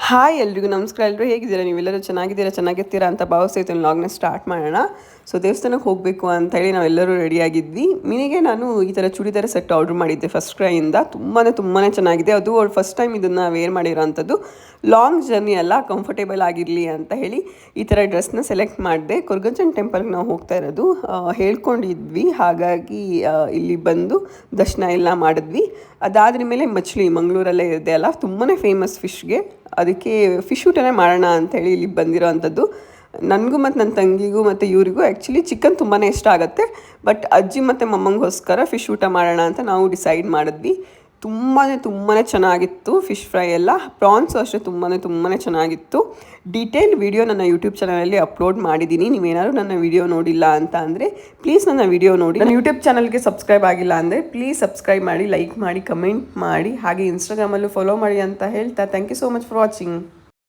Hi ಎಲ್ರಿಗೂ ನಮಸ್ಕಾರ. ಎಲ್ಲರೂ ಹೇಗಿದ್ದೀರಾ? ನೀವೆಲ್ಲರೂ ಚೆನ್ನಾಗಿರ್ತೀರಾ ಅಂತ ಭಾವಿಸ್ತೀನಿ. ಲಾಗ್ನ ಸ್ಟಾರ್ಟ್ ಮಾಡೋಣ. ಸೊ ದೇವಸ್ಥಾನಕ್ಕೆ ಹೋಗಬೇಕು ಅಂತ ಹೇಳಿ ನಾವೆಲ್ಲರೂ ರೆಡಿಯಾಗಿದ್ವಿ. ಮಿನಿಗೆ ನಾನು ಈ ಥರ ಚೂಡಿದಾರ ಸೆಟ್ ಆರ್ಡ್ರ್ ಮಾಡಿದ್ದೆ ಫಸ್ಟ್ ಕ್ರೈಯಿಂದ. ತುಂಬಾ ಚೆನ್ನಾಗಿದೆ. ಅದು ಅವಳು ಫಸ್ಟ್ ಟೈಮ್ ಇದನ್ನು ವೇರ್ ಮಾಡಿರೋ ಅಂಥದ್ದು. ಲಾಂಗ್ ಜರ್ನಿ ಅಲ್ಲ, ಕಂಫರ್ಟೇಬಲ್ ಆಗಿರಲಿ ಅಂತ ಹೇಳಿ ಈ ಥರ ಡ್ರೆಸ್ನ ಸೆಲೆಕ್ಟ್ ಮಾಡಿದೆ. ಕೊರ್ಗಜ್ಜನ್ ಟೆಂಪಲ್ಗೆ ನಾವು ಹೋಗ್ತಾ ಇರೋದು ಹೇಳ್ಕೊಂಡಿದ್ವಿ. ಹಾಗಾಗಿ ಇಲ್ಲಿ ಬಂದು ದರ್ಶನ ಎಲ್ಲ ಮಾಡಿದ್ವಿ. ಅದಾದ್ರ ಮೇಲೆ ಮಚ್ಲಿ ಮಂಗಳೂರಲ್ಲೇ ಇದೆ ಅಲ್ಲ, ತುಂಬಾ ಫೇಮಸ್ ಫಿಶ್ಗೆ. ಅದಕ್ಕೆ ಫಿಶ್ ಊಟನೇ ಮಾಡೋಣ ಅಂಥೇಳಿ ಇಲ್ಲಿ ಬಂದಿರೋ ಅಂಥದ್ದು. ನನಗೂ ಮತ್ತು ನನ್ನ ತಂಗಿಗೂ ಮತ್ತು ಇವರಿಗೂ ಆ್ಯಕ್ಚುಲಿ ಚಿಕನ್ ತುಂಬಾ ಇಷ್ಟ ಆಗುತ್ತೆ. ಬಟ್ ಅಜ್ಜಿ ಮತ್ತು ಮೊಮ್ಮಂಗೋಸ್ಕರ ಫಿಶ್ ಊಟ ಮಾಡೋಣ ಅಂತ ನಾವು ಡಿಸೈಡ್ ಮಾಡಿದ್ವಿ. ತುಂಬಾ ಚೆನ್ನಾಗಿತ್ತು ಫಿಶ್ ಫ್ರೈ ಎಲ್ಲ. ಪ್ರಾನ್ಸು ಅಷ್ಟೇ ತುಂಬಾ ಚೆನ್ನಾಗಿತ್ತು. ಡೀಟೇಲ್ ವಿಡಿಯೋ ನನ್ನ ಯೂಟ್ಯೂಬ್ ಚಾನಲಲ್ಲಿ ಅಪ್ಲೋಡ್ ಮಾಡಿದ್ದೀನಿ. ನೀವೇನಾದ್ರು ನನ್ನ ವಿಡಿಯೋ ನೋಡಿಲ್ಲ ಅಂತ ಅಂದರೆ ಪ್ಲೀಸ್ ನನ್ನ ವಿಡಿಯೋ ನೋಡಿ. ನನ್ನ ಯೂಟ್ಯೂಬ್ ಚಾನಲ್ಗೆ ಸಬ್ಸ್ಕ್ರೈಬ್ ಆಗಿಲ್ಲ ಅಂದರೆ ಪ್ಲೀಸ್ ಸಬ್ಸ್ಕ್ರೈಬ್ ಮಾಡಿ, ಲೈಕ್ ಮಾಡಿ, ಕಮೆಂಟ್ ಮಾಡಿ, ಹಾಗೆ ಇನ್ಸ್ಟಾಗ್ರಾಮಲ್ಲೂ ಫಾಲೋ ಮಾಡಿ ಅಂತ ಹೇಳ್ತಾ thank you so much for watching.